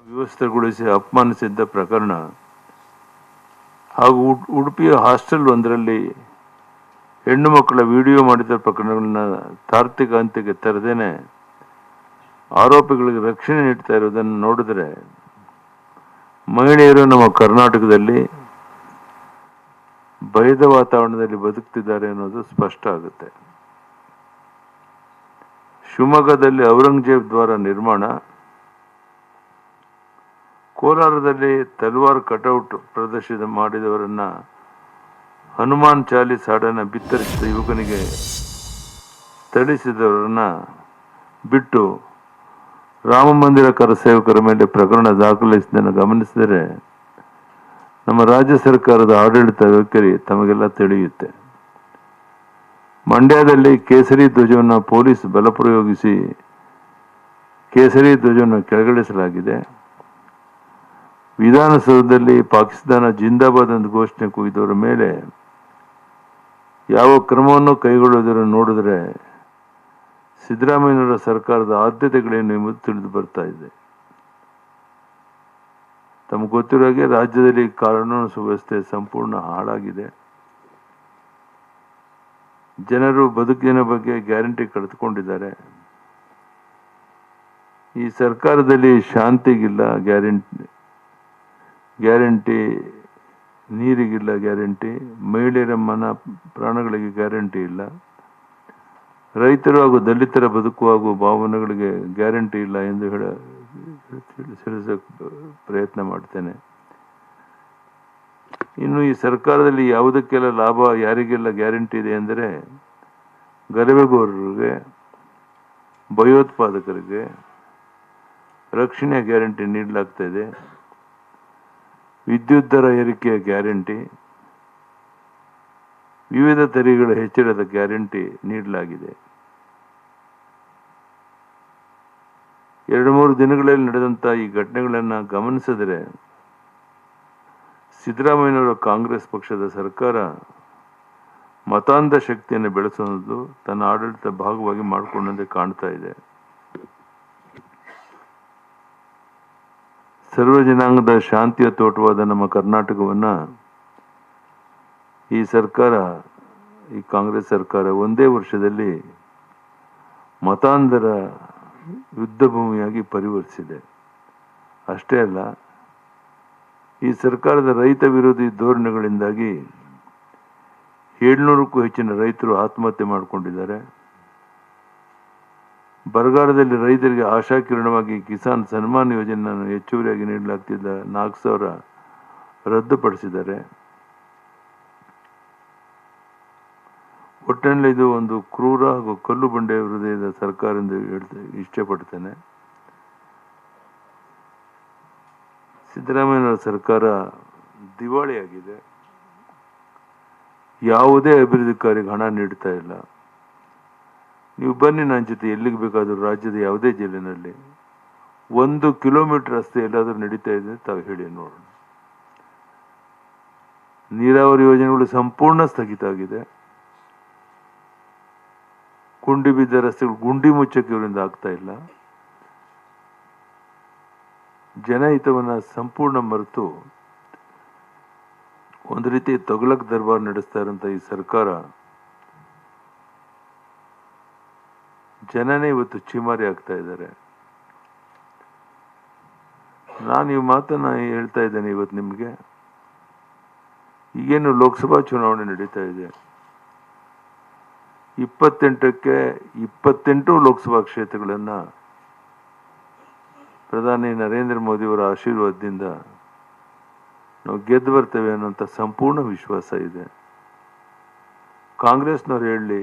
ವ್ಯವಸ್ಥೆಗೊಳಿಸಿ ಅಪಮಾನಿಸಿದ್ದ ಪ್ರಕರಣ ಹಾಗೂ ಉಡುಪಿಯ ಹಾಸ್ಟೆಲ್ ಒಂದರಲ್ಲಿ ಹೆಣ್ಣು ಮಕ್ಕಳ ವಿಡಿಯೋ ಮಾಡಿದ ಪ್ರಕರಣಗಳನ್ನ ತಾರ್ಕಿಕ ಅಂತ್ಯಕ್ಕೆ ತರದೇನೆ ಆರೋಪಿಗಳಿಗೆ ರಕ್ಷಣೆ ನೀಡ್ತಾ ಇರೋದನ್ನು ನೋಡಿದ್ರೆ ಮಹಿಳೆಯರು ನಮ್ಮ ಕರ್ನಾಟಕದಲ್ಲಿ ಭಯದ ವಾತಾವರಣದಲ್ಲಿ ಬದುಕ್ತಿದ್ದಾರೆ ಅನ್ನೋದು ಸ್ಪಷ್ಟ ಆಗುತ್ತೆ. ಶಿವಮೊಗ್ಗದಲ್ಲಿ ಔರಂಗಜೇಬ್ ದ್ವಾರ ನಿರ್ಮಾಣ, ಕೋಲಾರದಲ್ಲಿ ತಲ್ವಾರ್ ಕಟೌಟ್ ಪ್ರದರ್ಶನ ಮಾಡಿದವರನ್ನ ಹನುಮಾನ್ ಚಾಲೀಸ್ ಹಾಡನ್ನು ಬಿತ್ತರಿಸಿದ ಯುವಕನಿಗೆ ಥಳಿಸಿದವರನ್ನ ಬಿಟ್ಟು ರಾಮ ಮಂದಿರ ಕರಸೇವಕರ ಮೇಲೆ ಪ್ರಕರಣ ದಾಖಲಿಸಿದ್ದನ್ನು ಗಮನಿಸಿದರೆ ನಮ್ಮ ರಾಜ್ಯ ಸರ್ಕಾರದ ಆಡಳಿತ ವೈಖರಿ ತಮಗೆಲ್ಲ ತಿಳಿಯುತ್ತೆ. ಮಂಡ್ಯದಲ್ಲಿ ಕೇಸರಿ ಧ್ವಜವನ್ನು ಪೊಲೀಸ್ ಬಲಪ್ರಯೋಗಿಸಿ ಕೇಸರಿ ಧ್ವಜವನ್ನು ಕೆಳಗಿಳಿಸಲಾಗಿದೆ. ವಿಧಾನಸೌಧದಲ್ಲಿ ಪಾಕಿಸ್ತಾನ ಜಿಂದಾಬಾದ್ ಎಂದು ಘೋಷಣೆ ಕೂಗಿದವರ ಮೇಲೆ ಯಾವ ಕ್ರಮವನ್ನು ಕೈಗೊಳ್ಳುವುದನ್ನು ನೋಡಿದ್ರೆ ಸಿದ್ದರಾಮಯ್ಯನವರ ಸರ್ಕಾರದ ಆದ್ಯತೆಗಳೇನು ಎಂಬುದು ತಿಳಿದು ಬರ್ತಾ ಇದೆ. ತಮಗೆ ಗೊತ್ತಿರೋ ಹಾಗೆ ರಾಜ್ಯದಲ್ಲಿ ಕಾನೂನು ಸುವ್ಯವಸ್ಥೆ ಸಂಪೂರ್ಣ ಹಾಳಾಗಿದೆ. ಜನರು ಬದುಕಿನ ಬಗ್ಗೆ ಗ್ಯಾರಂಟಿ ಕಳೆದುಕೊಂಡಿದ್ದಾರೆ. ಈ ಸರ್ಕಾರದಲ್ಲಿ ಶಾಂತಿಗಿಲ್ಲ ಗ್ಯಾರಂಟಿ, ನೀರಿಗಿಲ್ಲ ಗ್ಯಾರಂಟಿ, ಮಹಿಳೆಯರ ಪ್ರಾಣಗಳಿಗೆ ಗ್ಯಾರಂಟಿ ಇಲ್ಲ, ರೈತರು ಹಾಗೂ ದಲಿತರ ಬದುಕು ಹಾಗೂ ಭಾವನೆಗಳಿಗೆ ಗ್ಯಾರಂಟಿ ಇಲ್ಲ ಎಂದು ತಿಳಿಸೋಕೆ ಪ್ರಯತ್ನ ಮಾಡ್ತೇನೆ. ಇನ್ನು ಈ ಸರ್ಕಾರದಲ್ಲಿ ಯಾವುದಕ್ಕೆಲ್ಲ ಲಾಭ, ಯಾರಿಗೆಲ್ಲ ಗ್ಯಾರಂಟಿ ಇದೆ ಅಂದರೆ ಗಲಭೆಗೋರರಿಗೆ, ಭಯೋತ್ಪಾದಕರಿಗೆ ರಕ್ಷಣೆ ಗ್ಯಾರಂಟಿ ನೀಡಲಾಗ್ತಾ ಇದೆ. ವಿದ್ಯುತ್ ದರ ಏರಿಕೆಯ ಗ್ಯಾರಂಟಿ, ವಿವಿಧ ತೆರಿಗೆಗಳ ಹೆಚ್ಚಳದ ಗ್ಯಾರಂಟಿ ನೀಡಲಾಗಿದೆ. 2-3 ದಿನಗಳಲ್ಲಿ ನಡೆದಂಥ ಈ ಘಟನೆಗಳನ್ನು ಗಮನಿಸಿದರೆ ಸಿದ್ದರಾಮಯ್ಯನವರ ಕಾಂಗ್ರೆಸ್ ಪಕ್ಷದ ಸರ್ಕಾರ ಮತಾಂಧ ಶಕ್ತಿಯನ್ನು ಬೆಳೆಸೋದು ತನ್ನ ಆಡಳಿತ ಭಾಗವಾಗಿ ಮಾಡಿಕೊಂಡಂತೆ ಕಾಣ್ತಾ ಇದೆ. ಸರ್ವ ಜನಾಂಗದ ಶಾಂತಿಯ ತೋಟವಾದ ನಮ್ಮ ಕರ್ನಾಟಕವನ್ನ ಈ ಕಾಂಗ್ರೆಸ್ ಸರ್ಕಾರ ಒಂದೇ ವರ್ಷದಲ್ಲಿ ಮತಾಂಧರ ಯುದ್ಧ ಭೂಮಿಯಾಗಿ ಪರಿವರ್ತಿಸಿದೆ. ಅಷ್ಟೇ ಅಲ್ಲ, ಈ ಸರ್ಕಾರದ ರೈತ ವಿರೋಧಿ ಧೋರಣೆಗಳಿಂದಾಗಿ 700ಕ್ಕೂ ಹೆಚ್ಚಿನ ರೈತರು ಆತ್ಮಹತ್ಯೆ ಮಾಡಿಕೊಂಡಿದ್ದಾರೆ. ಬರಗಾಲದಲ್ಲಿ ರೈತರಿಗೆ ಆಶಾಕಿರಣವಾಗಿ ಕಿಸಾನ್ ಸನ್ಮಾನ್ ಯೋಜನೆಯನ್ನು ಹೆಚ್ಚುವರಿಯಾಗಿ ನೀಡಲಾಗ್ತಿದ್ದ 4,000 ರದ್ದುಪಡಿಸಿದ್ದಾರೆ. ಒಟ್ಟಿನಲ್ಲಿ ಇದು ಒಂದು ಕ್ರೂರ ಹಾಗೂ ಕಲ್ಲು ಬಂಡೆ ಹೃದಯದ ಸರ್ಕಾರ ಎಂದು ಇಷ್ಟಪಡ್ತೇನೆ. ಸಿದ್ದರಾಮಯ್ಯನವರ ಸರ್ಕಾರ ದಿವಾಳಿಯಾಗಿದೆ. ಯಾವುದೇ ಅಭಿವೃದ್ಧಿ ಕಾರ್ಯಕ್ಕೆ ಹಣ ನೀಡ್ತಾ ಇಲ್ಲ. ನೀವು ಬನ್ನಿ ನನ್ನ ಜೊತೆ ಎಲ್ಲಿಗೆ ಬೇಕಾದರೂ ರಾಜ್ಯದ ಯಾವುದೇ ಜಿಲ್ಲೆನಲ್ಲಿ 1 ಕಿಲೋಮೀಟರ್ ರಸ್ತೆ ಎಲ್ಲಾದರೂ ನಡೀತಾ ಇದೆ ತಾವು ಹೇಳಿ ನೋಡೋಣ. ನೀರಾವರಿ ಯೋಜನೆಗಳು ಸಂಪೂರ್ಣ ಸ್ಥಗಿತ ಆಗಿದೆ. ಗುಂಡಿ ಬಿದ್ದ ರಸ್ತೆಗಳು ಗುಂಡಿ ಮುಚ್ಚಕ್ಕೆ ಇವರಿಂದ ಆಗ್ತಾ ಇಲ್ಲ. ಜನಹಿತವನ್ನ ಸಂಪೂರ್ಣ ಮರೆತು ಒಂದು ರೀತಿ ತೊಗಲಕ್ ದರ್ಬಾರ್ ನಡೆಸ್ತಾ ಇರುವಂತ ಈ ಸರ್ಕಾರ ಜನನೇ ಇವತ್ತು ಚೀಮಾರಿ ಆಗ್ತಾ ಇದ್ದಾರೆ. ನಾನು ಈ ಮಾತನ್ನ ಹೇಳ್ತಾ ಇದ್ದೇನೆ ಇವತ್ತು ನಿಮಗೆ. ಈಗೇನು ಲೋಕಸಭಾ ಚುನಾವಣೆ ನಡೀತಾ ಇದೆ. 28ಕ್ಕೆ 28 ಲೋಕಸಭಾ ಕ್ಷೇತ್ರಗಳನ್ನ ಪ್ರಧಾನಿ ನರೇಂದ್ರ ಮೋದಿಯವರ ಆಶೀರ್ವಾದದಿಂದ ನಾವು ಗೆದ್ದು ಬರ್ತೇವೆ ಅನ್ನುವಂಥ ಸಂಪೂರ್ಣ ವಿಶ್ವಾಸ ಇದೆ. ಕಾಂಗ್ರೆಸ್ನವ್ರು ಹೇಳಲಿ,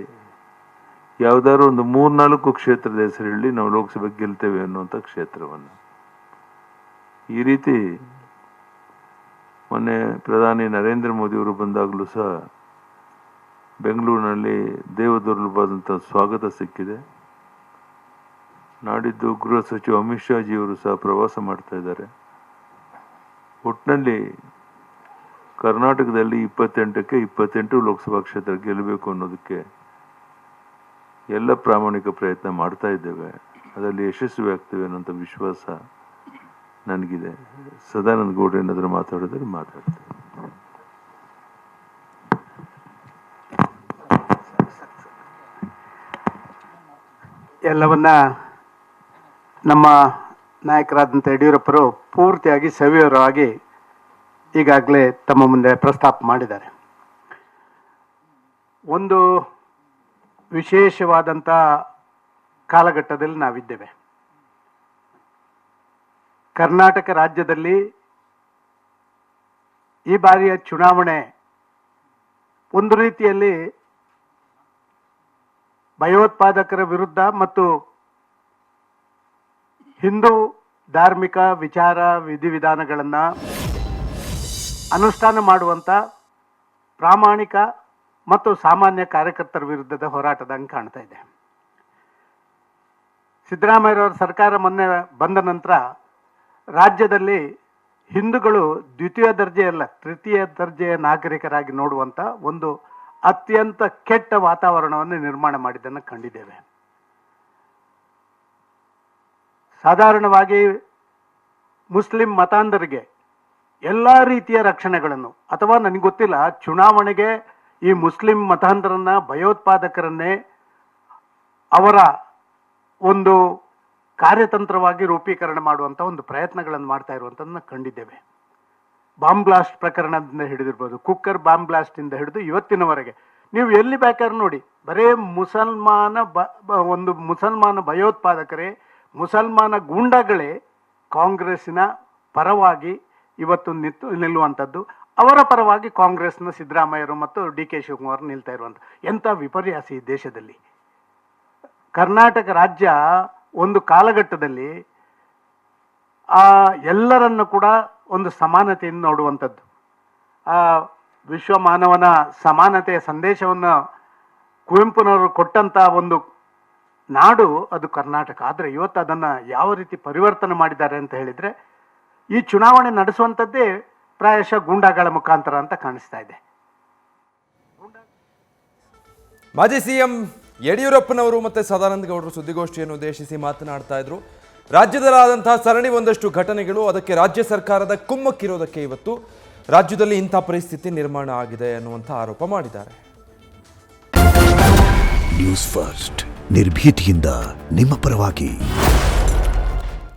ಯಾವ್ದಾದ್ರು ಒಂದು 3-4 ಕ್ಷೇತ್ರದ ಹೆಸರು ಹೇಳಿ, ನಾವು ಲೋಕಸಭೆಗೆ ಗೆಲ್ತೇವೆ ಅನ್ನುವಂಥ ಕ್ಷೇತ್ರವನ್ನು. ಈ ರೀತಿ ಮೊನ್ನೆ ಪ್ರಧಾನಿ ನರೇಂದ್ರ ಮೋದಿಯವರು ಬಂದಾಗಲೂ ಸಹ ಬೆಂಗಳೂರಿನಲ್ಲಿ ದೇವದುರ್ಲಭವಾದಂಥ ಸ್ವಾಗತ ಸಿಕ್ಕಿದೆ. ನಾಡಿದ್ದು ಗೃಹ ಸಚಿವ ಅಮಿತ್ ಶಾ ಜಿಯವರು ಸಹ ಪ್ರವಾಸ ಮಾಡ್ತಾ ಇದ್ದಾರೆ. ಒಟ್ಟಿನಲ್ಲಿ ಕರ್ನಾಟಕದಲ್ಲಿ 28ಕ್ಕೆ 28 ಲೋಕಸಭಾ ಕ್ಷೇತ್ರ ಗೆಲ್ಲಬೇಕು ಅನ್ನೋದಕ್ಕೆ ಎಲ್ಲ ಪ್ರಾಮಾಣಿಕ ಪ್ರಯತ್ನ ಮಾಡ್ತಾ ಇದ್ದೇವೆ. ಅದರಲ್ಲಿ ಯಶಸ್ವಿ ಆಗ್ತೇವೆ ಅನ್ನೋಂಥ ವಿಶ್ವಾಸ ನನಗಿದೆ. ಸದಾನಂದ ಗೌಡ್ರು ಏನಾದರೂ ಮಾತಾಡಿದ್ರೆ ಮಾತಾಡ್ತಾರೆ. ಎಲ್ಲವನ್ನ ನಮ್ಮ ನಾಯಕರಾದಂಥ ಯಡಿಯೂರಪ್ಪರು ಪೂರ್ತಿಯಾಗಿ ಸವಿವರವಾಗಿ ಈಗಾಗಲೇ ತಮ್ಮ ಮುಂದೆ ಪ್ರಸ್ತಾಪ ಮಾಡಿದ್ದಾರೆ. ಒಂದು ವಿಶೇಷವಾದಂಥ ಕಾಲಘಟ್ಟದಲ್ಲಿ ನಾವಿದ್ದೇವೆ. ಕರ್ನಾಟಕ ರಾಜ್ಯದಲ್ಲಿ ಈ ಬಾರಿಯ ಚುನಾವಣೆ ಒಂದು ರೀತಿಯಲ್ಲಿ ಭಯೋತ್ಪಾದಕರ ವಿರುದ್ಧ ಮತ್ತು ಹಿಂದೂ ಧಾರ್ಮಿಕ ವಿಚಾರ ವಿಧಿವಿಧಾನಗಳನ್ನು ಅನುಷ್ಠಾನ ಮಾಡುವಂಥ ಪ್ರಾಮಾಣಿಕ ಮತ್ತು ಸಾಮಾನ್ಯ ಕಾರ್ಯಕರ್ತರ ವಿರುದ್ಧದ ಹೋರಾಟದಂಗೆ ಕಾಣ್ತಾ ಇದೆ. ಸಿದ್ದರಾಮಯ್ಯರವರ ಸರ್ಕಾರ ಮೊನ್ನೆ ಬಂದ ನಂತರ ರಾಜ್ಯದಲ್ಲಿ ಹಿಂದೂಗಳು ದ್ವಿತೀಯ ದರ್ಜೆಯಲ್ಲ ತೃತೀಯ ದರ್ಜೆಯ ನಾಗರಿಕರಾಗಿ ನೋಡುವಂಥ ಒಂದು ಅತ್ಯಂತ ಕೆಟ್ಟ ವಾತಾವರಣವನ್ನು ನಿರ್ಮಾಣ ಮಾಡಿದ್ದನ್ನು ಕಂಡಿದ್ದೇವೆ. ಸಾಧಾರಣವಾಗಿ ಮುಸ್ಲಿಂ ಮತಾಂಧರಿಗೆ ಎಲ್ಲ ರೀತಿಯ ರಕ್ಷಣೆಗಳನ್ನು, ಅಥವಾ ನನಗೆ ಗೊತ್ತಿಲ್ಲ, ಚುನಾವಣೆಗೆ ಈ ಮುಸ್ಲಿಂ ಮತಾಂಧರನ್ನ ಭಯೋತ್ಪಾದಕರನ್ನೇ ಅವರ ಒಂದು ಕಾರ್ಯತಂತ್ರವಾಗಿ ರೂಪೀಕರಣ ಮಾಡುವಂಥ ಒಂದು ಪ್ರಯತ್ನಗಳನ್ನು ಮಾಡ್ತಾ ಇರುವಂಥದ್ದನ್ನ ಕಂಡಿದ್ದೇವೆ. ಬಾಂಬ್ ಬ್ಲಾಸ್ಟ್ ಪ್ರಕರಣದಿಂದ ಹಿಡಿದಿರ್ಬೋದು, ಕುಕ್ಕರ್ ಬಾಂಬ್ ಬ್ಲಾಸ್ಟಿಂದ ಹಿಡಿದು ಇವತ್ತಿನವರೆಗೆ ನೀವು ಎಲ್ಲಿ ಬೇಕಾದ್ರೆ ನೋಡಿ, ಬರೇ ಮುಸಲ್ಮಾನ ಭಯೋತ್ಪಾದಕರೇ, ಮುಸಲ್ಮಾನ ಗೂಂಡಾಗಳೇ ಕಾಂಗ್ರೆಸ್ಸಿನ ಪರವಾಗಿ ಇವತ್ತು ನಿಲ್ಲುವಂಥದ್ದು, ಅವರ ಪರವಾಗಿ ಕಾಂಗ್ರೆಸ್ನ ಸಿದ್ದರಾಮಯ್ಯರು ಮತ್ತು DK ಶಿವಕುಮಾರ್ ನಿಲ್ತಾ ಇರುವಂಥ ಎಂಥ ವಿಪರ್ಯಾಸ ಈ ದೇಶದಲ್ಲಿ. ಕರ್ನಾಟಕ ರಾಜ್ಯ ಒಂದು ಕಾಲಘಟ್ಟದಲ್ಲಿ ಎಲ್ಲರನ್ನು ಕೂಡ ಒಂದು ಸಮಾನತೆಯಿಂದ ನೋಡುವಂಥದ್ದು, ವಿಶ್ವ ಮಾನವನ ಸಮಾನತೆಯ ಸಂದೇಶವನ್ನು ಕುವೆಂಪುನವರು ಕೊಟ್ಟಂಥ ಒಂದು ನಾಡು ಅದು ಕರ್ನಾಟಕ. ಆದರೆ ಇವತ್ತು ಅದನ್ನು ಯಾವ ರೀತಿ ಪರಿವರ್ತನೆ ಮಾಡಿದ್ದಾರೆ ಅಂತ ಹೇಳಿದರೆ, ಈ ಚುನಾವಣೆ ನಡೆಸುವಂಥದ್ದೇ ಪ್ರಾಯಶಃ ಗೂಂಡಾಗಳ ಮುಖಾಂತರ ಅಂತ ಕಾಣಿಸ್ತಾ ಇದೆ. ಮಾಜಿ ಸಿಎಂ ಯಡಿಯೂರಪ್ಪನವರು ಮತ್ತು ಸದಾನಂದ ಗೌಡರು ಸುದ್ದಿಗೋಷ್ಠಿಯನ್ನು ಉದ್ದೇಶಿಸಿ ಮಾತನಾಡ್ತಾ ಇದ್ರು. ರಾಜ್ಯದಲ್ಲಾದಂತಹ ಸರಣಿ ಒಂದಷ್ಟು ಘಟನೆಗಳು, ಅದಕ್ಕೆ ರಾಜ್ಯ ಸರ್ಕಾರದ ಕುಮ್ಮಕ್ಕಿರೋದಕ್ಕೆ ಇವತ್ತು ರಾಜ್ಯದಲ್ಲಿ ಇಂಥ ಪರಿಸ್ಥಿತಿ ನಿರ್ಮಾಣ ಆಗಿದೆ ಅನ್ನುವಂಥ ಆರೋಪ ಮಾಡಿದ್ದಾರೆ. ನ್ಯೂಸ್ ಫಸ್ಟ್ ನಿರ್ಭೀತಿಯಿಂದ ನಿಮ್ಮ ಪರವಾಗಿ.